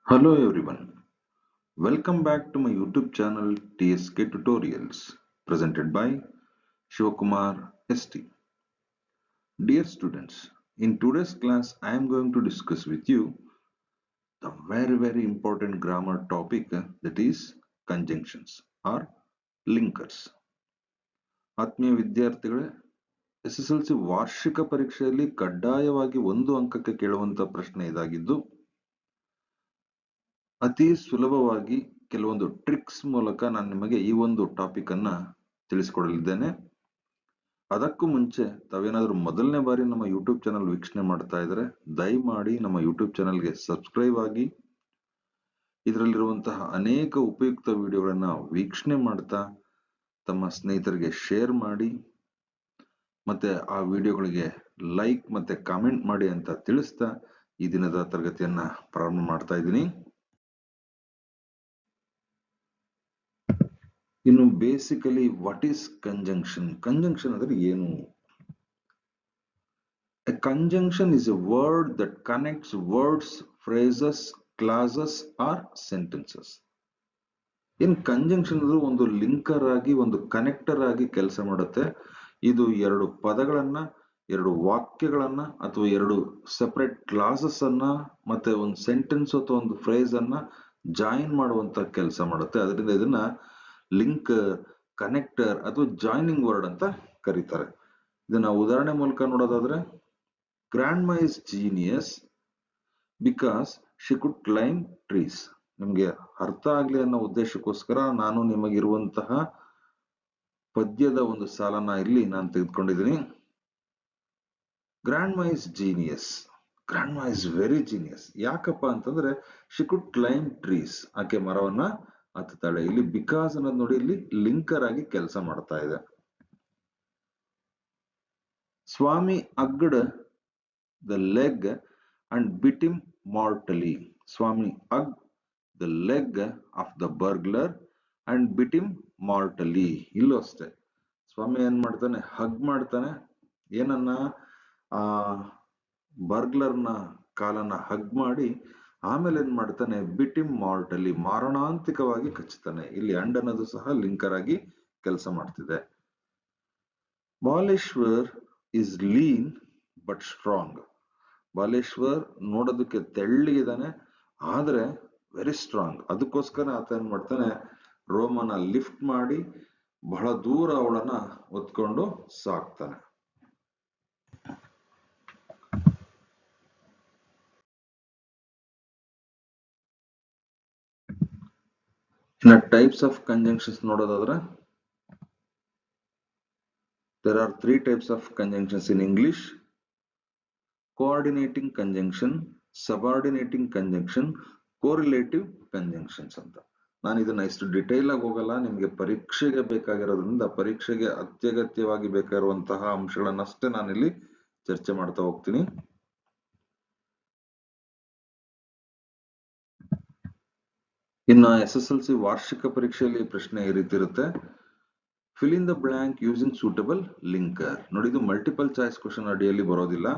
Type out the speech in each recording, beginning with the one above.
Hello everyone, welcome back to my YouTube channel TSK Tutorials presented by Shivakumar ST. Dear students, in today's class I am going to discuss with you the very important grammar topic that is conjunctions or linkers. ಆತ್ಮೀಯ ವಿದ್ಯಾರ್ಥಿಗಳೇ, SSLC ವಾರ್ಷಿಕ ಪರೀಕ್ಷೆಯಲ್ಲಿ ಕಡ್ಡಾಯವಾಗಿ 1 ಅಂಕಕ್ಕೆ ಕೇಳುವಂತ ಪ್ರಶ್ನೆ ಇದಾಗಿದ್ದು ಅತಿ ಸುಲಭವಾಗಿ ಕೆಲವೊಂದು ಟ್ರಿಕ್ಸ್ ಮೂಲಕ ನಾನು ನಿಮಗೆ ಈ ಒಂದು ಟಾಪಿಕ್ ಅನ್ನ ತಿಳಿಸಿಕೊಡಲಿದ್ದೇನೆ. ಅದಕ್ಕೂ ಮುಂಚೆ ತಾವೇನಾದ್ರೂ ಮೊದಲನೇ ಬಾರಿ ನಮ್ಮ ಯೂಟ್ಯೂಬ್ ಚಾನಲ್ ವೀಕ್ಷಣೆ ಮಾಡ್ತಾ ಇದ್ರೆ ದಯಮಾಡಿ ನಮ್ಮ ಯೂಟ್ಯೂಬ್ ಚಾನಲ್ಗೆ ಸಬ್ಸ್ಕ್ರೈಬ್ ಆಗಿ ಇದರಲ್ಲಿರುವಂತಹ ಅನೇಕ ಉಪಯುಕ್ತ ವಿಡಿಯೋಗಳನ್ನ ವೀಕ್ಷಣೆ ಮಾಡ್ತಾ ತಮ್ಮ ಸ್ನೇಹಿತರಿಗೆ ಶೇರ್ ಮಾಡಿ ಮತ್ತೆ ಆ ವಿಡಿಯೋಗಳಿಗೆ ಲೈಕ್ ಮತ್ತೆ ಕಾಮೆಂಟ್ ಮಾಡಿ ಅಂತ ತಿಳಿಸ್ತಾ ಈ ದಿನದ ತರಗತಿಯನ್ನ ಪ್ರಾರಂಭ ಮಾಡ್ತಾ ಇದ್ದೀನಿ. ಇನ್ನು basically what is conjunction? Conjunction ಅಂದ್ರೆ ಏನು? A conjunction is a word that connects words, phrases, clauses or sentences. In conjunction ಅಂದ್ರೆ ಒಂದು ಲಿಂಕರ್ ಆಗಿ ಒಂದು ಕನೆಕ್ಟರ್ ಆಗಿ ಕೆಲಸ ಮಾಡುತ್ತೆ. ಇದು ಎರಡು ಪದಗಳನ್ನ, ಎರಡು ವಾಕ್ಯಗಳನ್ನ ಅಥವಾ ಎರಡು ಸೆಪರೇಟ್ ಕ್ಲಾಸಸ್ ಅನ್ನ ಮತ್ತೆ ಒಂದು ಸೆಂಟೆನ್ಸ್ ಅಥವಾ ಒಂದು ಫ್ರೇಸ್ ಅನ್ನ ಜಾಯಿನ್ ಮಾಡುವಂತ ಕೆಲಸ ಮಾಡುತ್ತೆ. ಅದರಿಂದ ಇದನ್ನ ಲಿಂಕರ್, ಕನೆಕ್ಟರ್ ಅಥವಾ ಜಾಯಿನಿಂಗ್ ವರ್ಡ್ ಅಂತ ಕರೀತಾರೆ. ಇದನ್ನ ಉದಾಹರಣೆ ಮೂಲಕ ನೋಡೋದಾದ್ರೆ, grandma is genius because she could climb trees. ನಿಮ್ಗೆ ಅರ್ಥ ಆಗ್ಲಿ ಅನ್ನೋ ಉದ್ದೇಶಕ್ಕೋಸ್ಕರ ನಾನು ನಿಮಗಿರುವಂತಹ ಪದ್ಯದ ಒಂದು ಸಾಲನ್ನ ಇಲ್ಲಿ ನಾನು ತೆಗೆದುಕೊಂಡಿದ್ದೀನಿ. Grandma is genius, grandma is very genius. ಯಾಕಪ್ಪ ಅಂತಂದ್ರೆ ಶಿ ಕುಡ್ ಕ್ಲೈಂಬ್ ಟ್ರೀಸ್, ಆಕೆ ಮರವನ್ನ ಹತ್ತುತ್ತಾಳೆ. ಇಲ್ಲಿ ಬಿಕಾಸ್ ಅನ್ನೋದು ನೋಡಿ ಇಲ್ಲಿ ಲಿಂಕರ್ ಆಗಿ ಕೆಲಸ ಮಾಡ್ತಾ ಇದೆ. Swami hugged the leg and bit him mortally. Swami ಅಗ್ the leg of the burglar and bit him mortally. ಇಲ್ಲೂ ಅಷ್ಟೇ, ಸ್ವಾಮಿ ಏನ್ ಮಾಡ್ತಾನೆ, ಹಗ್ ಮಾಡ್ತಾನೆ. ಏನನ್ನ? ಆ ಬರ್ಗ್ಲರ್ನ ಕಾಲನ್ನ ಹಗ್ ಮಾಡಿ ಆಮೇಲೆ ಏನ್ ಮಾಡ್ತಾನೆ, ಬಿಟ್ ಹಿಮ್ ಮಾರ್ಟಲಿ, ಮಾರಣಾಂತಿಕವಾಗಿ ಕಚ್ಚುತ್ತಾನೆ. ಇಲ್ಲಿ ಅಂಡ್ ಅನ್ನೋದು ಸಹ ಲಿಂಕರ್ ಆಗಿ ಕೆಲಸ ಮಾಡ್ತಿದೆ. Baleshwar is lean but strong. Baleshwar ನೋಡೋದಕ್ಕೆ ತೆಳ್ಳಗಿದ್ದಾನೆ ಆದ್ರೆ ವೆರಿ ಸ್ಟ್ರಾಂಗ್. ಅದಕ್ಕೋಸ್ಕರ ಆತ ಏನ್ ಮಾಡ್ತಾನೆ, ರೋಮನ ಲಿಫ್ಟ್ ಮಾಡಿ ಬಹಳ ದೂರ ಅವಳನ್ನ ಹೊತ್ಕೊಂಡು ಸಾಕ್ತಾನೆ. ಇನ್ನ ಟೈಪ್ಸ್ ಆಫ್ ಕಂಜಂಕ್ಷನ್ಸ್ ನೋಡೋದಾದ್ರೆ, there are 3 types of conjunctions in English: coordinating conjunction, subordinating conjunction, correlative conjunctions ಅಂತ. ನಾನು ಇದನ್ನ ಇಷ್ಟು ಡಿಟೇಲ್ ಆಗಿ ಹೋಗಲ್ಲ, ನಿಮ್ಗೆ ಪರೀಕ್ಷೆಗೆ ಬೇಕಾಗಿರೋದ್ರಿಂದ ಪರೀಕ್ಷೆಗೆ ಅತ್ಯಗತ್ಯವಾಗಿ ಬೇಕಾಗಿರುವಂತಹ ಅಂಶಗಳನ್ನಷ್ಟೇ ನಾನಿಲ್ಲಿ ಚರ್ಚೆ ಮಾಡ್ತಾ ಹೋಗ್ತೀನಿ. ಇನ್ನ SSLC ವಾರ್ಷಿಕ ಪರೀಕ್ಷೆಯಲ್ಲಿ ಪ್ರಶ್ನೆ ಈ ರೀತಿ ಇರುತ್ತೆ: fill in the blank using suitable linker. ನೋಡಿ, ಇದು ಮಲ್ಟಿಪಲ್ ಚಾಯ್ಸ್ ಕ್ವಶನ್ ಅಡಿಯಲ್ಲಿ ಬರೋದಿಲ್ಲ,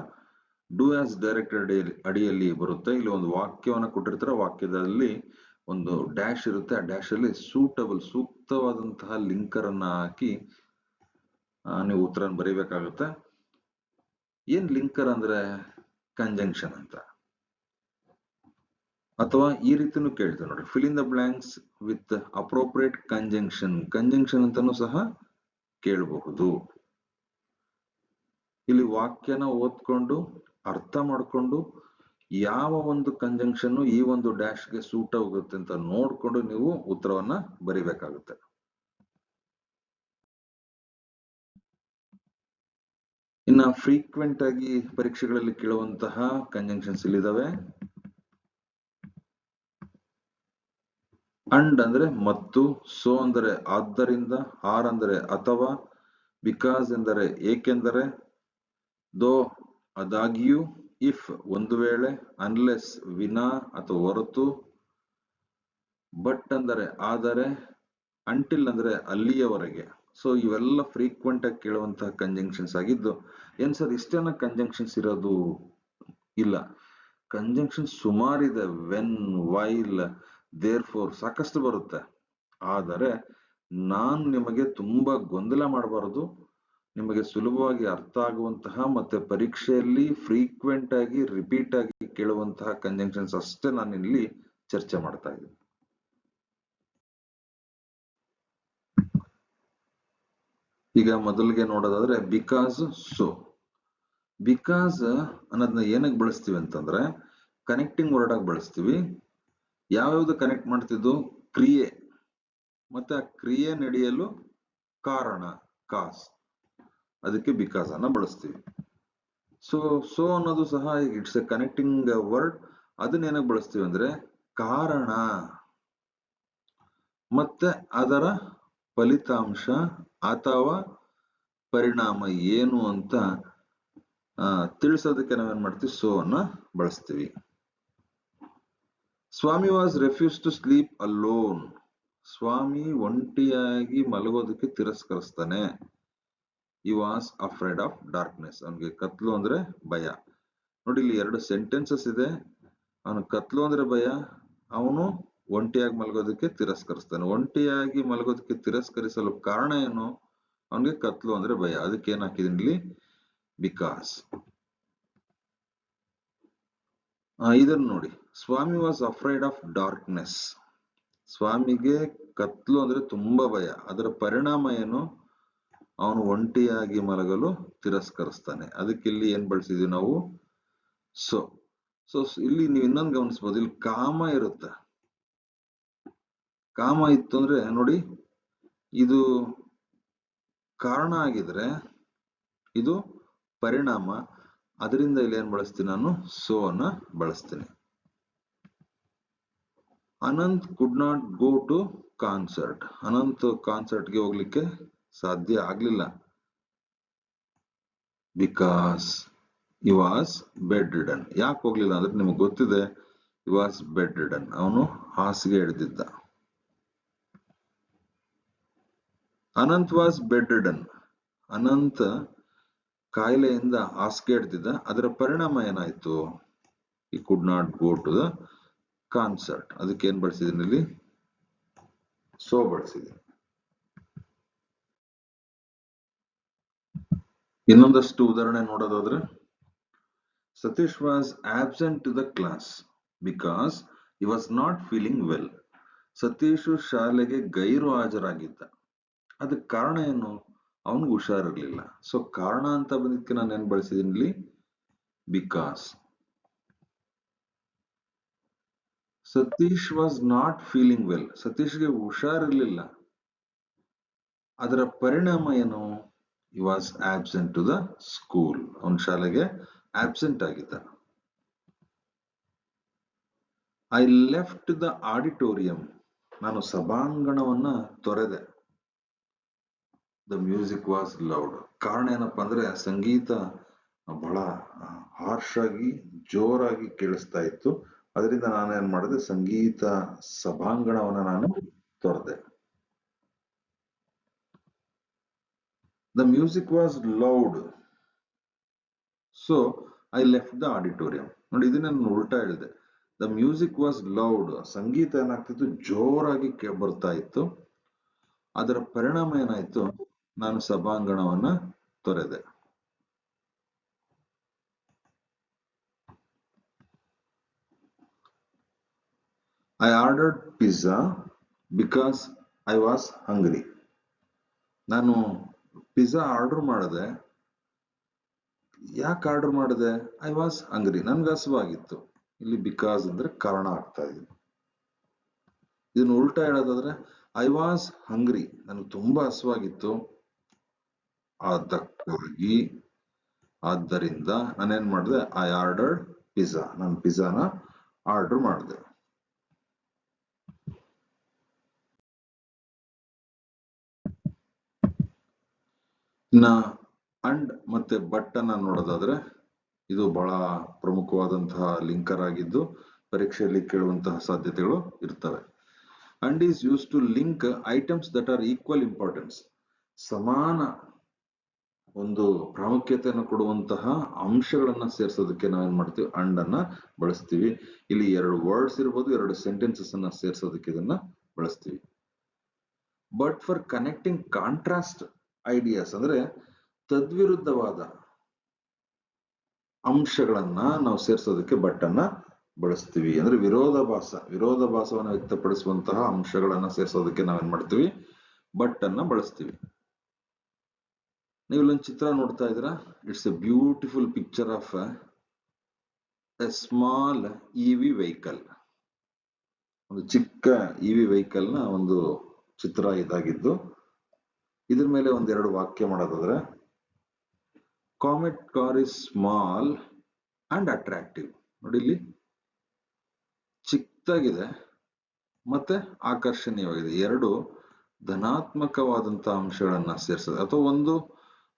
ಡೂ ಆಸ್ ಡೈರೆಕ್ಟೆಡ್ ಅಡಿಯಲ್ಲಿ ಬರುತ್ತೆ. ಇಲ್ಲಿ ಒಂದು ವಾಕ್ಯವನ್ನ ಕೊಟ್ಟಿರ್ತಾರೆ, ವಾಕ್ಯದಲ್ಲಿ ಒಂದು ಡ್ಯಾಶ್ ಇರುತ್ತೆ, ಆ ಡ್ಯಾಶ್ ಅಲ್ಲಿ ಸೂಟಬಲ್, ಸೂಕ್ತವಾದಂತಹ ಲಿಂಕರ್ ಅನ್ನ ಹಾಕಿ ನೀವು ಉತ್ತರ ಬರೀಬೇಕಾಗುತ್ತೆ. ಏನ್ ಲಿಂಕರ್ ಅಂದ್ರೆ ಕಂಜಂಕ್ಷನ್ ಅಂತ. ಅಥವಾ ಈ ರೀತಿನೂ ಕೇಳ್ತೇವೆ ನೋಡಿ, fill in the blanks with appropriate conjunction. Conjunction ಅಂತಾನೂ ಸಹ ಕೇಳಬಹುದು. ಇಲ್ಲಿ ವಾಕ್ಯನ ಓದ್ಕೊಂಡು ಅರ್ಥ ಮಾಡ್ಕೊಂಡು ಯಾವ ಒಂದು ಕಂಜಂಕ್ಷನ್ ಈ ಒಂದು ಡ್ಯಾಶ್ಗೆ ಸೂಟ್ ಆಗುತ್ತೆ ಅಂತ ನೋಡ್ಕೊಂಡು ನೀವು ಉತ್ತರವನ್ನ ಬರಿಬೇಕಾಗುತ್ತೆ. ಇನ್ನ ಫ್ರೀಕ್ವೆಂಟ್ ಆಗಿ ಪರೀಕ್ಷೆಗಳಲ್ಲಿ ಕೇಳುವಂತಹ ಕಂಜಂಕ್ಷನ್ಸ್ ಇಲ್ಲಿದಾವೆ. ಅಂಡ್ ಅಂದ್ರೆ ಮತ್ತು, ಸೋ ಅಂದರೆ ಆದ್ದರಿಂದ, ಆರ್ ಅಂದರೆ ಅಥವಾ, ಬಿಕಾಸ್ ಎಂದರೆ ಏಕೆಂದರೆ, ದೋ ಆದಾಗ್ಯೂ, ಇಫ್ ಒಂದು ವೇಳೆ, ಅನ್ಲೆಸ್ ವಿನಾ ಅಥವಾ ಹೊರತು, ಬಟ್ ಅಂದರೆ ಆದರೆ, ಅಂಟಿಲ್ ಅಂದ್ರೆ ಅಲ್ಲಿಯವರೆಗೆ. ಸೊ ಇವೆಲ್ಲ ಫ್ರೀಕ್ವೆಂಟ್ ಆಗಿ ಕೇಳುವಂತಹ ಕಂಜಂಕ್ಷನ್ಸ್ ಆಗಿದ್ದು, ಏನ್ ಸರ್ ಇಷ್ಟೇನ ಕಂಜಂಕ್ಷನ್ಸ್ ಇರೋದು? ಇಲ್ಲ, ಕಂಜಂಕ್ಷನ್ ಸುಮಾರಿದೆ. ವೆನ್, ವೈಲ್, ದೇರ್ ಫೋರ್ ಸಾಕಷ್ಟು ಬರುತ್ತೆ. ಆದರೆ ನಾನು ನಿಮಗೆ ತುಂಬಾ ಗೊಂದಲ ಮಾಡಬಾರದು, ನಿಮಗೆ ಸುಲಭವಾಗಿ ಅರ್ಥ ಆಗುವಂತಹ ಮತ್ತೆ ಪರೀಕ್ಷೆಯಲ್ಲಿ ಫ್ರೀಕ್ವೆಂಟ್ ಆಗಿ ರಿಪೀಟ್ ಆಗಿ ಕೇಳುವಂತಹ ಕಂಜಂಕ್ಷನ್ಸ್ ಅಷ್ಟೇ ನಾನು ಇಲ್ಲಿ ಚರ್ಚೆ ಮಾಡ್ತಾ ಇದ್ದೀನಿ. ಈಗ ಮೊದಲಿಗೆ ನೋಡೋದಾದ್ರೆ ಬಿಕಾಸ್, ಸೊ. ಬಿಕಾಸ್ ಅನ್ನೋದನ್ನ ಏನಕ್ಕೆ ಬಳಸ್ತೀವಿ ಅಂತಂದ್ರೆ ಕನೆಕ್ಟಿಂಗ್ ವರ್ಡ್ ಆಗಿ ಬಳಸ್ತೀವಿ. ಯಾವ್ಯಾವ್ದು ಕನೆಕ್ಟ್ ಮಾಡ್ತಿದ್ದು? ಕ್ರಿಯೆ, ಮತ್ತೆ ಆ ಕ್ರಿಯೆ ನಡೆಯಲು ಕಾರಣ, ಕಾಸ್, ಅದಕ್ಕೆ ಬಿಕಾಸ್ ಅನ್ನ ಬಳಸ್ತೀವಿ. ಸೊ ಅನ್ನೋದು ಸಹ ಇಟ್ಸ್ ಎ ಕನೆಕ್ಟಿಂಗ್ ವರ್ಡ್. ಅದನ್ನ ಏನಕ್ಕೆ ಬಳಸ್ತೀವಿ ಅಂದ್ರೆ ಕಾರಣ ಮತ್ತೆ ಅದರ ಫಲಿತಾಂಶ ಅಥವಾ ಪರಿಣಾಮ ಏನು ಅಂತ ತಿಳಿಸೋದಕ್ಕೆ ನಾವೇನ್ ಮಾಡ್ತೀವಿ? ಸೊ ಅನ್ನ ಬಳಸ್ತೀವಿ. Swami was refuse to sleep alone. Swami ಒಂಟಿಯಾಗಿ ಮಲಗೋದಕ್ಕೆ ತಿರಸ್ಕರಿಸ್ತಾನೆ. ಈ ವಾಸ್ ಅಫ್ರೇಡ್ ಆಫ್ ಡಾರ್ಕ್ನೆಸ್. ಅವನಿಗೆ ಕತ್ಲು ಅಂದ್ರೆ ಭಯ. ನೋಡಿ, ಇಲ್ಲಿ 2 ಸೆಂಟೆನ್ಸಸ್ ಇದೆ. ಅವನು ಕತ್ಲು ಅಂದ್ರೆ ಭಯ, ಅವನು ಒಂಟಿಯಾಗಿ ಮಲಗೋದಕ್ಕೆ ತಿರಸ್ಕರಿಸ್ತಾನೆ. ಒಂಟಿಯಾಗಿ ಮಲಗೋದಕ್ಕೆ ತಿರಸ್ಕರಿಸಲು ಕಾರಣ ಏನು? ಅವನಿಗೆ ಕತ್ಲು ಅಂದ್ರೆ ಭಯ. ಅದಕ್ಕೆ ಏನ್ ಹಾಕಿದೀನಿ ಇಲ್ಲಿ? ಬಿಕಾಸ್. ಇದನ್ನು ನೋಡಿ, ಸ್ವಾಮಿ ವಾಸ್ ಅಫ್ರೈಡ್ ಆಫ್ ಡಾರ್ಕ್ನೆಸ್. ಸ್ವಾಮಿಗೆ ಕತ್ಲು ಅಂದ್ರೆ ತುಂಬಾ ಭಯ. ಅದರ ಪರಿಣಾಮ ಏನು? ಅವನು ಒಂಟಿಯಾಗಿ ಮಲಗಲು ತಿರಸ್ಕರಿಸ್ತಾನೆ. ಅದಕ್ಕೆ ಇಲ್ಲಿ ಏನ್ ಬಳಸಿದೀವಿ ನಾವು? ಸೊ. ಇಲ್ಲಿ ನೀವು ಇನ್ನೊಂದು ಗಮನಿಸಬಹುದು, ಇಲ್ಲಿ ಕಾಮ ಇರುತ್ತೆ. ಕಾಮ ಇತ್ತು ಅಂದ್ರೆ ನೋಡಿ, ಇದು ಕಾರಣ ಆಗಿದ್ರೆ ಇದು ಪರಿಣಾಮ. ಅದರಿಂದ ಇಲ್ಲಿ ಏನ್ ಬಳಸ್ತೀನಿ ನಾನು? ಸೊ ಅನ್ನ ಬಳಸ್ತೀನಿ. Anant could not go to concert. Anant ಕಾನ್ಸರ್ಟ್ಗೆ ಹೋಗ್ಲಿಕ್ಕೆ ಸಾಧ್ಯ ಆಗ್ಲಿಲ್ಲ. Because he was bedridden. ಯಾಕೆ ಹೋಗ್ಲಿಲ್ಲ ಅಂದ್ರೆ ನಿಮಗೆ ಗೊತ್ತಿದೆ, he was bedridden. ಅವನು ಹಾಸಿಗೆ ಹಿಡಿದಿದ್ದ. Anant was bedridden. ಅನಂತ ಕಾಯಿಲೆಯಿಂದ ಹಾಸಿಗೆ ಹಿಡಿದಿದ್ದ. ಅದರ ಪರಿಣಾಮ ಏನಾಯ್ತು? he could not go to the concert. ಅದಕ್ಕೆ ಏನ್ ಬಳಸಿದೀನಿ ಇಲ್ಲಿ? ಸೊ ಬಳಸಿದೀನಿ. ಇನ್ನೊಂದಷ್ಟು ಉದಾಹರಣೆ ನೋಡೋದಾದ್ರೆ, Satish was absent to the class because he was not feeling well. Satish ಶಾಲೆಗೆ ಗೈರು ಹಾಜರಾಗಿದ್ದ. ಅದಕ್ಕೆ ಕಾರಣ ಏನು? ಅವನಿಗೆ ಹುಷಾರಿರ್ಲಿಲ್ಲ. ಸೊ ಕಾರಣ ಅಂತ ಬಂದಿದ್ದಕ್ಕೆ ನಾನು ಏನ್ ಬಳಸಿದೀನಿ ಇಲ್ಲಿ? Because. Satish was not feeling well. ಸತೀಶ್ಗೆ ಹುಷಾರಿರ್ಲಿಲ್ಲ. ಅದರ ಪರಿಣಾಮ ಏನು? he was absent to the school. ಅವನ ಶಾಲೆಗೆ ಆಬ್ಸೆಂಟ್ ಆಗಿದ್ದ. I left the auditorium. ನಾನು ಸಭಾಂಗಣವನ್ನ ತೊರೆದೆ. The music was loud. ಕಾರಣ ಏನಪ್ಪಾ ಅಂದ್ರೆ ಸಂಗೀತ ಬಹಳ ಹಾರ್ಶ್ ಆಗಿ ಜೋರಾಗಿ ಕೇಳಿಸ್ತಾ ಇತ್ತು. ಅದರಿಂದ ನಾನು ಏನ್ ಮಾಡಿದೆ? ಸಂಗೀತ ಸಭಾಂಗಣವನ್ನ ನಾನು ತೊರೆದೆ. The music was loud, so I left the auditorium. ನೋಡಿ, ಇದನ್ನ ನಾನು ಉಲ್ಟಾ ಹೇಳಿದೆ. ದ ಮ್ಯೂಸಿಕ್ ವಾಸ್ ಲೌಡ್, ಸಂಗೀತ ಏನಾಗ್ತಿತ್ತು? ಜೋರಾಗಿ ಬರ್ತಾ ಇತ್ತು. ಅದರ ಪರಿಣಾಮ ಏನಾಯ್ತು? ನಾನು ಸಭಾಂಗಣವನ್ನ ತೊರೆದೆ. I ordered pizza because I was hungry. ನಾನು ಪಿಜ್ಜಾ ಆರ್ಡರ್ ಮಾಡಿದೆ. ಯಾಕೆ ಆರ್ಡರ್ ಮಾಡಿದೆ? ಐ ವಾಸ್ ಹಂಗ್ರಿ, ನನ್ಗೆ ಹಸುವಾಗಿತ್ತು. ಇಲ್ಲಿ ಬಿಕಾಸ್ ಅಂದ್ರೆ ಕಾರಣ ಆಗ್ತಾ ಇದೆ. ಇದನ್ನ ಉಲ್ಟಾ ಹೇಳೋದಾದ್ರೆ, ಐ ವಾಸ್ ಹಂಗ್ರಿ, ನನಗೆ ತುಂಬಾ ಹಸುವಾಗಿತ್ತು, ಅದಕ್ಕಾಗಿ ಆದ್ದರಿಂದ ನಾನೇನ್ ಮಾಡಿದೆ? ಐ ಆರ್ಡರ್ಡ್ ಪಿಜ್ಜಾ, ನಾನು ಪಿಜ್ಜಾನ ಆರ್ಡರ್ ಮಾಡಿದೆ. ಇನ್ನ ಅಂಡ್ ಮತ್ತೆ ಬಟ್ ಅನ್ನ ನೋಡೋದಾದ್ರೆ, ಇದು ಬಹಳ ಪ್ರಮುಖವಾದಂತಹ ಲಿಂಕರ್ ಆಗಿದ್ದು ಪರೀಕ್ಷೆಯಲ್ಲಿ ಕೇಳುವಂತಹ ಸಾಧ್ಯತೆಗಳು ಇರ್ತವೆ. And is use to link items that are equal importance. ಸಮಾನ ಒಂದು ಪ್ರಾಮುಖ್ಯತೆಯನ್ನು ಕೊಡುವಂತಹ ಅಂಶಗಳನ್ನ ಸೇರಿಸೋದಕ್ಕೆ ನಾವೇನ್ ಮಾಡ್ತೀವಿ ಅಂಡ್ ಅನ್ನ ಬಳಸ್ತೀವಿ. ಇಲ್ಲಿ ಎರಡು ವರ್ಡ್ಸ್ ಇರ್ಬೋದು, ಎರಡು ಸೆಂಟೆನ್ಸಸ್ ಅನ್ನ ಸೇರಿಸೋದಕ್ಕೆ ಇದನ್ನ ಬಳಸ್ತೀವಿ. But for connecting contrast ideas ಅಂದ್ರೆ ತದ್ವಿರುದ್ಧವಾದ ಅಂಶಗಳನ್ನ ನಾವು ಸೇರಿಸೋದಕ್ಕೆ ಬಟ್ ಅನ್ನ ಬಳಸ್ತೀವಿ. ಅಂದ್ರೆ ವಿರೋಧಾಭಾಸವನ್ನ ವ್ಯಕ್ತಪಡಿಸುವಂತಹ ಅಂಶಗಳನ್ನ ಸೇರಿಸೋದಕ್ಕೆ ನಾವೇನ್ ಮಾಡ್ತೀವಿ ಬಟ್ ಅನ್ನ ಬಳಸ್ತೀವಿ. ನೀವು ಇಲ್ಲೊಂದು ಚಿತ್ರ ನೋಡ್ತಾ ಇದ್ದೀರಾ. It's A beautiful picture of A small EV vehicle. ಒಂದು ಚಿಕ್ಕ ಇವಿ ವೆಹಿಕಲ್ ನ ಒಂದು ಚಿತ್ರ ಇದಾಗಿದ್ದು. ಇದ್ರ ಮೇಲೆ ಒಂದೆರಡು ವಾಕ್ಯ ಮಾಡೋದಾದ್ರೆ, comet car is small and attractive. ನೋಡಿ, ಇಲ್ಲಿ ಚಿಕ್ಕದಾಗಿದೆ ಮತ್ತೆ ಆಕರ್ಷಣೀಯವಾಗಿದೆ. ಎರಡು ಧನಾತ್ಮಕವಾದಂತಹ ಅಂಶಗಳನ್ನ ಸೇರಿಸೋದು ಅಥವಾ ಒಂದು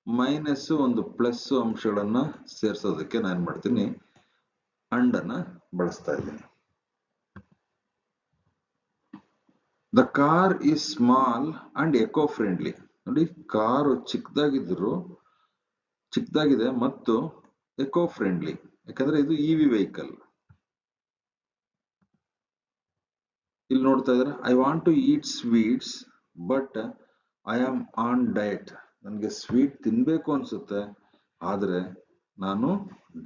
ಮೈನಸ್ ಒಂದು ಪ್ಲಸ್ ಅಂಶಗಳನ್ನ ಸೇರಿಸೋದಕ್ಕೆ ನಾನು ಮಾಡ್ತೀನಿ ಅಂಡ್ ಅನ್ನ ಬಳಸ್ತಾ ಇದ್ದೀನಿ. The car is small and eco friendly. ನೋಡಿ, ಕಾರು ಚಿಕ್ಕದಾಗಿದೆ ಮತ್ತು ಎಕೋ ಫ್ರೆಂಡ್ಲಿ, ಯಾಕಂದ್ರೆ ಇದು ಇವಿ ವೆಹಿಕಲ್. ಇಲ್ಲಿ ನೋಡ್ತಾ ಇದ್ರೆ, I want to eat sweets but I am on diet. ನನಗೆ ಸ್ವೀಟ್ ತಿನ್ಬೇಕು ಅನ್ಸುತ್ತೆ, ಆದ್ರೆ ನಾನು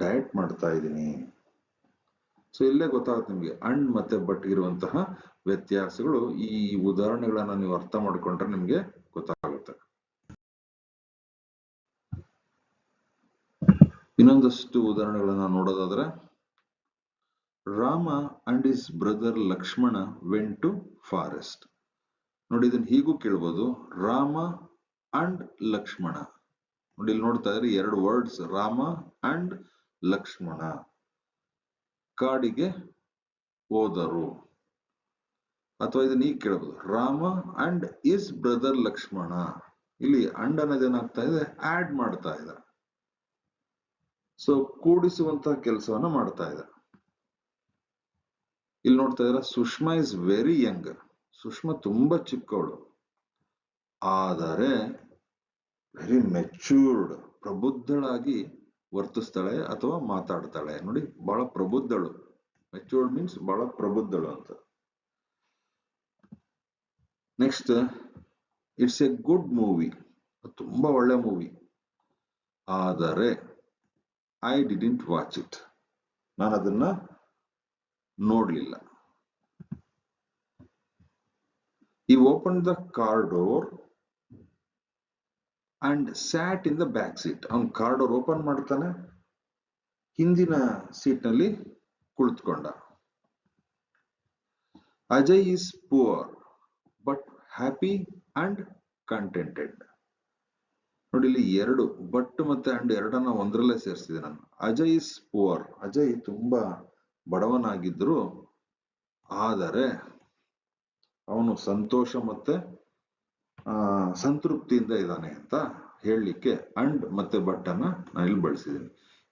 ಡಯಟ್ ಮಾಡ್ತಾ ಇದ್ದೀನಿ. ಸೊ ಇಲ್ಲೇ ಗೊತ್ತಾಗುತ್ತೆ ನಿಮ್ಗೆ ಅಂಡ್ ಮತ್ತೆ ಬಟ್ ಇರುವಂತಹ ವ್ಯತ್ಯಾಸಗಳು. ಈ ಉದಾಹರಣೆಗಳನ್ನ ನೀವು ಅರ್ಥ ಮಾಡ್ಕೊಂಡ್ರೆ ನಿಮ್ಗೆ ಗೊತ್ತಾಗುತ್ತೆ. ಇನ್ನೊಂದಷ್ಟು ಉದಾಹರಣೆಗಳನ್ನ ನೋಡೋದಾದ್ರೆ, Rama and his brother Lakshmana went to forest. ನೋಡಿ, ಇದನ್ನ ಹೀಗೂ ಕೇಳ್ಬೋದು, ರಾಮ ಅಂಡ್ ಲಕ್ಷ್ಮಣ. ನೋಡಿ, ಇಲ್ಲಿ ನೋಡ್ತಾ ಇದ್ರೆ ಎರಡು ವರ್ಡ್ಸ್, ರಾಮ ಅಂಡ್ ಲಕ್ಷ್ಮಣ ಕಾಡಿಗೆ ಹೋದರು. ಅಥವಾ ಇದನ್ನ ಹೀಗೆ ಕೇಳಬಹುದು, Rama and his brother Lakshmana. ಇಲ್ಲಿ ಅಂಡ್ ಅನ್ನೋದೇನಾಗ್ತಾ ಇದೆ, ಆಡ್ ಮಾಡ್ತಾ ಇದೆ. ಸೊ ಕೂಡಿಸುವಂತಹ ಕೆಲಸವನ್ನ ಮಾಡ್ತಾ ಇದೆ. ಇಲ್ಲಿ ನೋಡ್ತಾ ಇದ್ರೆ, Sushma is very Young. Sushma ತುಂಬಾ ಚಿಕ್ಕವಳು, ಆದರೆ ವೆರಿ ಮೆಚ್ಯೂರ್ಡ್, ಪ್ರಬುದ್ಧಳಾಗಿ ವರ್ತಿಸ್ತಾಳೆ ಅಥವಾ ಮಾತಾಡ್ತಾಳೆ. ನೋಡಿ, ಬಹಳ ಪ್ರಬುದ್ಧಳು. ಮೆಚ್ಯೂರ್ಡ್ ಮೀನ್ಸ್ ಬಹಳ ಪ್ರಬುದ್ಧಳು ಅಂತ. Next, it's A good movie. ತುಂಬಾ ಒಳ್ಳೆ ಮೂವಿ, ಆದರೆ ಐ ಡಿಡ್ಂಟ್ ವಾಚ್ ಇಟ್. ನಾನು ಅದನ್ನ ನೋಡ್ಲಿಲ್ಲ. He opened the car door and sat in the back seat. ಅವನು ಕಾರ್ ಡೋರ್ ಓಪನ್ ಮಾಡ್ತಾನೆ, ಹಿಂದಿನ ಸೀಟ್ ನಲ್ಲಿ ಕುಳಿತುಕೊಂಡ. Ajay is poor but happy and contented. ನೋಡಿ, ಇಲ್ಲಿ ಎರಡು ಬಟ್ ಮತ್ತೆ ಅಂಡ್ ಎರಡನ್ನ ಒಂದರಲ್ಲೇ ಸೇರಿಸಿದೆ ನಾನು. Ajay is poor. ಅಜಯ್ ತುಂಬಾ ಬಡವನಾಗಿದ್ರು, ಆದರೆ ಅವನು ಸಂತೋಷ ಮತ್ತೆ ಸಂತೃಪ್ತಿಯಿಂದ ಇದ್ದಾನೆ ಅಂತ ಹೇಳಲಿಕ್ಕೆ ಅಂಡ್ ಮತ್ತೆ ಬಟ್ ಅನ್ನ ನಾನು ಇಲ್ಲಿ ಬಳಸಿದ್ದೀನಿ.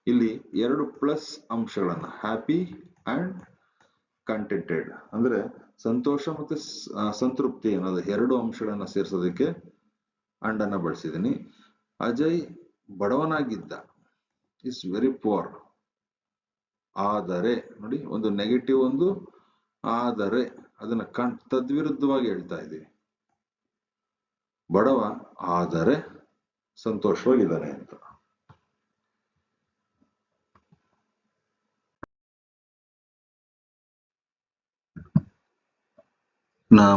ಇಲ್ಲಿ ಎರಡು ಪ್ಲಸ್ ಅಂಶಗಳನ್ನ, ಹ್ಯಾಪಿ ಅಂಡ್ ಕಂಟೆಂಟೆಡ್, ಅಂದ್ರೆ ಸಂತೋಷ ಮತ್ತೆ ಸಂತೃಪ್ತಿ ಅನ್ನೋದು ಎರಡು ಅಂಶಗಳನ್ನ ಸೇರಿಸೋದಕ್ಕೆ ಅಂಡ್ ಅನ್ನ ಬಳಸಿದ್ದೀನಿ. ಅಜಯ್ ಬಡವನಾಗಿದ್ದ, ಇಸ್ ವೆರಿ ಪುವರ್. ಆದರೆ ನೋಡಿ, ಒಂದು ನೆಗೆಟಿವ್, ಒಂದು ಆದರೆ, ಅದನ್ನ ತದ್ವಿರುದ್ಧವಾಗಿ ಹೇಳ್ತಾ ಇದ್ದೀವಿ. ಬಡವ ಆದರೆ ಸಂತೋಷವಾಗಿದ್ದಾನೆ ಅಂತ.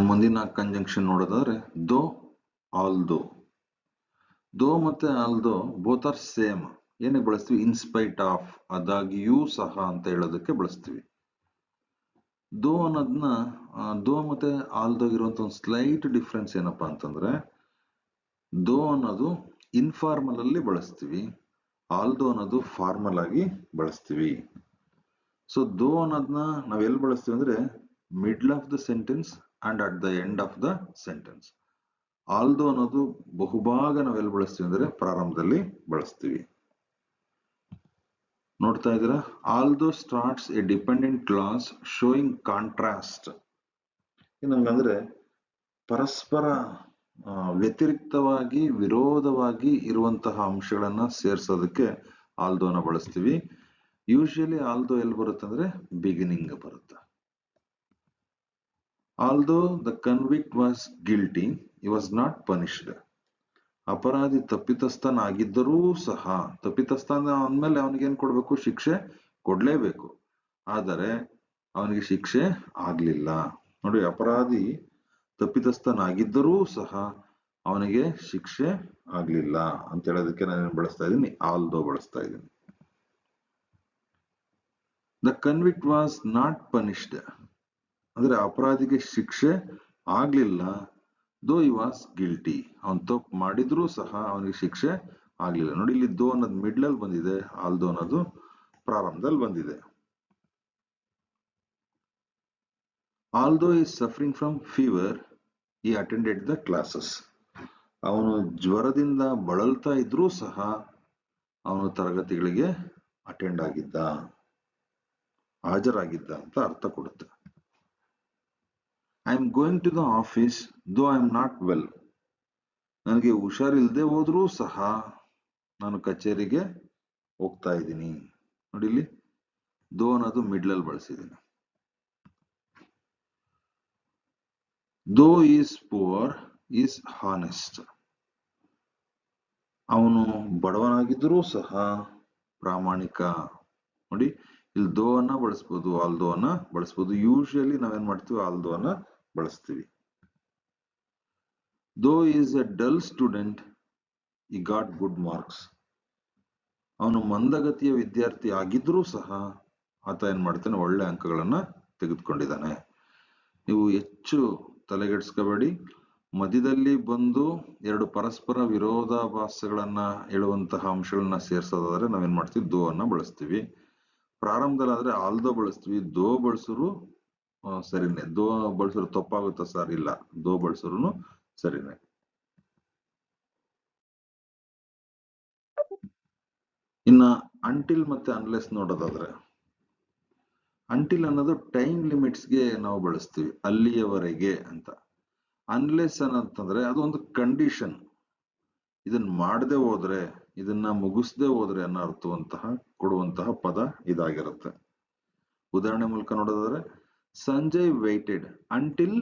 ಮುಂದಿನ ಕಂಜಂಕ್ಷನ್ ನೋಡೋದಾದ್ರೆ, ದೋ ಆಲ್ದೋ. ದೋ ಮತ್ತೆ ಆಲ್ದೋ ಬೋತ್ ಆರ್ ಸೇಮ್. ಏನಕ್ಕೆ ಬಳಸ್ತೀವಿ? ಇನ್ಸ್ಪೈಟ್ ಆಫ್, ಆದಾಗ್ಯೂ ಸಹ ಅಂತ ಹೇಳೋದಕ್ಕೆ ಬಳಸ್ತೀವಿ. ದೋ ಅನ್ನೋದನ್ನ, ದೋ ಮತ್ತೆ ಆಲ್ದೋಗಿರುವಂತ ಒಂದು ಸ್ಲೈಟ್ ಡಿಫ್ರೆನ್ಸ್ ಏನಪ್ಪಾ ಅಂತಂದ್ರೆ, ದೋ ಅನ್ನೋದು ಇನ್ಫಾರ್ಮಲ್ ಅಲ್ಲಿ ಬಳಸ್ತೀವಿ, ಆಲ್ದೋ ಅನ್ನೋದು ಫಾರ್ಮಲ್ ಆಗಿ ಬಳಸ್ತೀವಿ. ಸೊ ದೋ ಅನ್ನೋದನ್ನ ನಾವ್ ಎಲ್ಲಿ ಬಳಸ್ತೀವಿ ಅಂದ್ರೆ, middle of the sentence and at the end of the sentence. Although ಅನ್ನೋದು ಬಹುಭಾಗ ನಾವೆಲ್ಲಿ ಬಳಸ್ತೀವಿ ಅಂದ್ರೆ ಪ್ರಾರಂಭದಲ್ಲಿ ಬಳಸ್ತೀವಿ. ನೋಡ್ತಾ ಇದ್ದೀರಾ, although starts A dependent class showing contrast. ಏನಂದ್ರೆ ಪರಸ್ಪರ ವ್ಯತಿರಿಕ್ತವಾಗಿ ವಿರೋಧವಾಗಿ ಇರುವಂತಹ ಅಂಶಗಳನ್ನ ಸೇರ್ಸೋದಕ್ಕೆ ಆಲ್ದೋನ ಬಳಸ್ತೀವಿ. ಯೂಶಲಿ ಆಲ್ದೋ ಎಲ್ಲಿ ಬರುತ್ತೆ ಅಂದ್ರೆ ಬಿಗಿನಿಂಗ್ ಬರುತ್ತೆ. Although the convict was guilty, he was not punished. ಅಪರಾಧಿ ತಪ್ಪಿತಸ್ಥನಾಗಿದ್ದರೂ ಸಹ, ತಪ್ಪಿತಸ್ಥನ ಅಂದ್ಮೇಲೆ ಅವನಿಗೇನ್ ಕೊಡ್ಬೇಕು? ಶಿಕ್ಷೆ ಕೊಡ್ಲೇಬೇಕು. ಆದರೆ ಅವನಿಗೆ ಶಿಕ್ಷೆ ಆಗ್ಲಿಲ್ಲ. ನೋಡಿ, ಅಪರಾಧಿ ತಪ್ಪಿತಸ್ಥನಾಗಿದ್ದರೂ ಸಹ ಅವನಿಗೆ ಶಿಕ್ಷೆ ಆಗ್ಲಿಲ್ಲ ಅಂತ ಹೇಳೋದಕ್ಕೆ ನಾನು ಬಳಸ್ತಾ ಇದ್ದೀನಿ, ಆಲ್ದೋ ಬಳಸ್ತಾ ಇದ್ದೀನಿ. The convict was not punished ಅಂದ್ರೆ ಅಪರಾಧಿಗೆ ಶಿಕ್ಷೆ ಆಗ್ಲಿಲ್ಲ. ದೋ ಹಿ ವಾಸ್ ಗಿಲ್ಟಿ, ಅವನ್ ತಪ್ಪು ಮಾಡಿದ್ರೂ ಸಹ ಅವನಿಗೆ ಶಿಕ್ಷೆ ಆಗ್ಲಿಲ್ಲ. ನೋಡಿ, ಇಲ್ಲಿ ದೋ ಅನ್ನೋದು ಮಿಡ್ಲ್ ಅಲ್ಲಿ ಬಂದಿದೆ, ಆಲ್ದೋ ಅನ್ನೋದು ಪ್ರಾರಂಭದಲ್ಲಿ ಬಂದಿದೆ. Although is suffering from fever, he attended the classes. ಅವನು ಜ್ವರದಿಂದ ಬಳಲ್ತಾ ಇದ್ರೂ ಸಹ ಅವನು ತರಗತಿಗಳಿಗೆ ಅಟೆಂಡ್ ಆಗಿದ್ದ, ಹಾಜರಾಗಿದ್ದ ಅಂತ ಅರ್ಥ ಕೊಡುತ್ತೆ. I am going to the office though I am not well. ನನಗೆ ಹುಷಾರಿಲ್ಲದೆ ಹೋದ್ರೂ ಸಹ ನಾನು ಕಚೇರಿಗೆ ಹೋಗ್ತಾ ಇದ್ದೀನಿ. ನೋಡಿ, ಇಲ್ಲಿ ದೋ ಅನ್ನೋದು ಮಿಡ್ಲ್ ಅಲ್ಲಿ ಬಳಸಿದ್ದೀನಿ. ದೋ ಈಸ್ ಪುವರ್ ಈಸ್ ಹಾನೆಸ್ಟ್. ಅವನು ಬಡವನಾಗಿದ್ರೂ ಸಹ ಪ್ರಾಮಾಣಿಕ. ನೋಡಿ, ಇಲ್ಲಿ ದೋ ಅನ್ನ ಬಳಸ್ಬೋದು, ಆಲ್ದೋ ಅನ್ನ ಬಳಸ್ಬೋದು. ಯೂಶಲಿ ನಾವೇನ್ ಮಾಡ್ತೀವಿ? ಆಲ್ದೋ ಅನ್ನ ಬಳಸ್ತೀವಿ. ದೋ is A dull student, he got good marks. ಅವನು ಮಂದಗತಿಯ ವಿದ್ಯಾರ್ಥಿ ಆಗಿದ್ರೂ ಸಹ ಆತ ಏನ್ ಮಾಡ್ತಾನೆ? ಒಳ್ಳೆ ಅಂಕಗಳನ್ನ ತೆಗೆದುಕೊಂಡಿದ್ದಾನೆ. ನೀವು ಹೆಚ್ಚು ತಲೆಗೆಡ್ಸ್ಕೋಬೇಡಿ. ಮಧ್ಯದಲ್ಲಿ ಬಂದು ಎರಡು ಪರಸ್ಪರ ವಿರೋಧಾಭಾಸಗಳನ್ನ ಹೇಳುವಂತಹ ಅಂಶಗಳನ್ನ ಸೇರ್ಸೋದಾದ್ರೆ ನಾವೇನ್ ಮಾಡ್ತೀವಿ? ದೋ ಅನ್ನ ಬಳಸ್ತೀವಿ. ಪ್ರಾರಂಭದಲ್ಲಾದ್ರೆ ಆಲ್ದೋ ಬಳಸ್ತೀವಿ. ದೋ ಬಳಸೋರು ಸರಿನೇ. ದೋ ಬಳಸೋರು ತಪ್ಪಾಗುತ್ತಾ ಸರ್? ಇಲ್ಲ, ದೋ ಬಳಸೋರು ಸರಿನೇ. ಇನ್ನ ಅಂಟಿಲ್ ಮತ್ತೆ ಅನ್ಲೆಸ್ ನೋಡೋದಾದ್ರೆ, ಅಂಟಿಲ್ ಅನ್ನೋದು ಟೈಮ್ ಲಿಮಿಟ್ಸ್ಗೆ ನಾವು ಬಳಸ್ತೀವಿ, ಅಲ್ಲಿಯವರೆಗೆ ಅಂತ. ಅನ್ಲೆಸ್ ಅನ್ನಂತಂದ್ರೆ ಅದು ಒಂದು ಕಂಡೀಷನ್. ಇದನ್ನ ಮಾಡದೆ ಹೋದ್ರೆ, ಇದನ್ನ ಮುಗಿಸದೆ ಹೋದ್ರೆ ಅನ್ನೋ ಅರ್ಥವಂತಹ ಕೊಡುವಂತಹ ಪದ ಇದಾಗಿರುತ್ತೆ. ಉದಾಹರಣೆ ಮೂಲಕ ನೋಡೋದಾದ್ರೆ, Sanjay waited until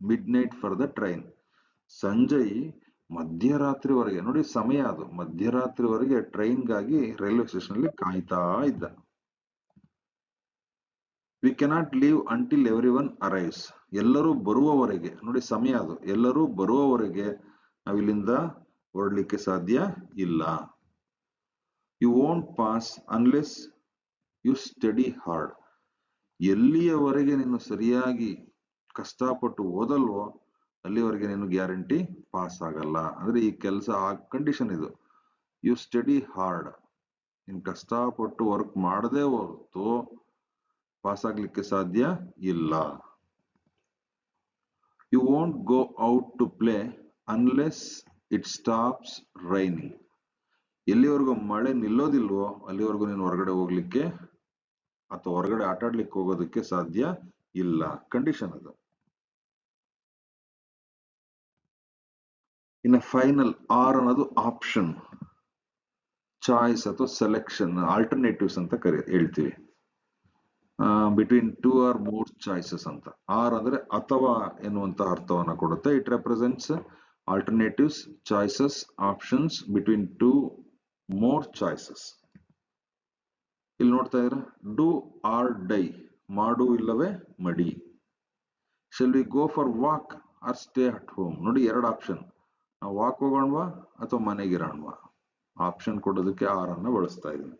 midnight for the train. Sanjay ಮಧ್ಯರಾತ್ರಿವರೆಗೆ, ನೋಡಿ ಸಮಯ ಅದು, ಮಧ್ಯರಾತ್ರಿವರೆಗೆ ಟ್ರೈನ್ಗಾಗಿ ರೈಲ್ವೆ ಸ್ಟೇಷನ್ ಅಲ್ಲಿ ಕಾಯ್ತಾ ಇದ್ದ. We cannot leave until every one arrives. ಎಲ್ಲರೂ ಬರುವವರೆಗೆ, ನೋಡಿ ಸಮಯ ಅದು, ಎಲ್ಲರೂ ಬರುವವರೆಗೆ ನಾವಿಲ್ಲಿಂದ ಹೊರಡ್ಲಿಕ್ಕೆ ಸಾಧ್ಯ ಇಲ್ಲ. You won't pass unless you study hard. ಎಲ್ಲಿಯವರೆಗೆ ನೀನು ಸರಿಯಾಗಿ ಕಷ್ಟಪಟ್ಟು ಓದಲ್ವೋ ಅಲ್ಲಿವರೆಗೆ ನೀನು ಗ್ಯಾರಂಟಿ ಪಾಸ್ ಆಗಲ್ಲ. ಅಂದ್ರೆ ಈ ಕೆಲಸ ಕಂಡೀಷನ್ ಇದು. ಯು ಸ್ಟಡಿ ಹಾರ್ಡ್, ನೀನು ಕಷ್ಟಪಟ್ಟು ವರ್ಕ್ ಮಾಡದೆ ಹೊರತು ಪಾಸ್ ಆಗ್ಲಿಕ್ಕೆ ಸಾಧ್ಯ ಇಲ್ಲ. You won't go out to play unless it stops raining. ಎಲ್ಲಿವರೆಗೂ ಮಳೆ ನಿಲ್ಲೋದಿಲ್ವೋ ಅಲ್ಲಿವರೆಗೂ ನೀನು ಹೊರಗಡೆ ಹೋಗ್ಲಿಕ್ಕೆ ಅಥವಾ ಹೊರಗಡೆ ಆಟ ಆಡ್ಲಿಕ್ಕೆ ಹೋಗೋದಕ್ಕೆ ಸಾಧ್ಯ ಇಲ್ಲ. ಕಂಡೀಷನ್ ಅದು. ಇನ್ನು ಫೈನಲ್ ಆರ್ ಅನ್ನೋದು ಆಪ್ಷನ್, ಚಾಯ್ಸ್ ಅಥವಾ ಸೆಲೆಕ್ಷನ್, ಆಲ್ಟರ್ನೇಟಿವ್ಸ್ ಅಂತ ಹೇಳ್ತೀವಿ. Between two or more choices ಅಂತ. ಆರ್ ಅಂದ್ರೆ ಅಥವಾ ಎನ್ನುವಂತ ಅರ್ಥವನ್ನ ಕೊಡುತ್ತೆ. It represents alternatives, choices, options between two more choices. ಇಲ್ಲಿ ನೋಡ್ತಾ ಇದ್ರ, ಡೂ ಆರ್ ಡೈ, ಮಾಡು ಇಲ್ಲವೇ ಮಡಿ. Shall we go for walk or stay at home. ನೋಡಿ, ಎರಡು ಆಪ್ಷನ್, ನಾವು ವಾಕ್ ಹೋಗೋಣವಾ ಅಥವಾ ಮನೆಗಿರೋಣವಾ. ಆಪ್ಷನ್ ಕೊಡೋದಕ್ಕೆ ಆರ್ ಅನ್ನ ಬಳಸ್ತಾ ಇದ್ದೀನಿ.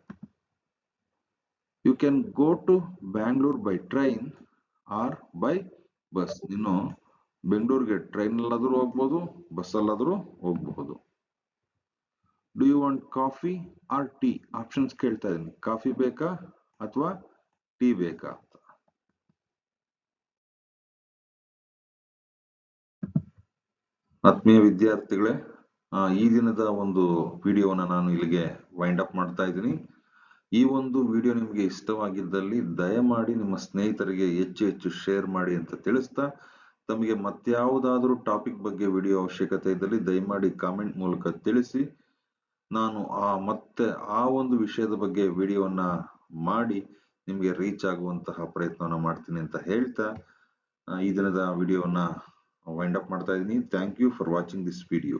You can go to Bangalore by train or by bus. ನೀನು ಬೆಂಗಳೂರಿಗೆ ಟ್ರೈನ್ ಅಲ್ಲಾದ್ರೂ ಹೋಗ್ಬೋದು, ಬಸ್ ಅಲ್ಲಾದ್ರೂ ಹೋಗಬಹುದು. Do you want coffee or tea? Options ಕೇಳ್ತಾ ಇದ್ದೀನಿ, ಕಾಫಿ ಬೇಕಾ ಅಥವಾ ಟೀ ಬೇಕಾ ಅಂತ. ಆತ್ಮೀಯ ವಿದ್ಯಾರ್ಥಿಗಳೇ, ಈ ದಿನದ ಒಂದು ವಿಡಿಯೋನ ನಾನು ಇಲ್ಲಿಗೆ ವೈಂಡ್ ಅಪ್ ಮಾಡ್ತಾ ಇದ್ದೀನಿ. ಈ ಒಂದು ವಿಡಿಯೋ ನಿಮಗೆ ಇಷ್ಟವಾಗಿದ್ದಲ್ಲಿ ದಯಮಾಡಿ ನಿಮ್ಮ ಸ್ನೇಹಿತರಿಗೆ ಹೆಚ್ಚು ಹೆಚ್ಚು ಶೇರ್ ಮಾಡಿ ಅಂತ ತಿಳಿಸ್ತಾ, ತಮಗೆ ಮತ್ಯಾವುದಾದ್ರೂ ಟಾಪಿಕ್ ಬಗ್ಗೆ ವಿಡಿಯೋ ಅವಶ್ಯಕತೆ ಇದ್ದಲ್ಲಿ ದಯಮಾಡಿ ಕಾಮೆಂಟ್ ಮೂಲಕ ತಿಳಿಸಿ. ನಾನು ಮತ್ತೆ ಆ ಒಂದು ವಿಷಯದ ಬಗ್ಗೆ ವಿಡಿಯೋವನ್ನ ಮಾಡಿ ನಿಮಗೆ ರೀಚ್ ಆಗುವಂತಹ ಪ್ರಯತ್ನವನ್ನ ಮಾಡ್ತೀನಿ ಅಂತ ಹೇಳ್ತಾ ಈ ದಿನದ ವಿಡಿಯೋವನ್ನ ವೈಂಡ್ ಅಪ್ ಮಾಡ್ತಾ ಇದ್ದೀನಿ. Thank you for watching this video.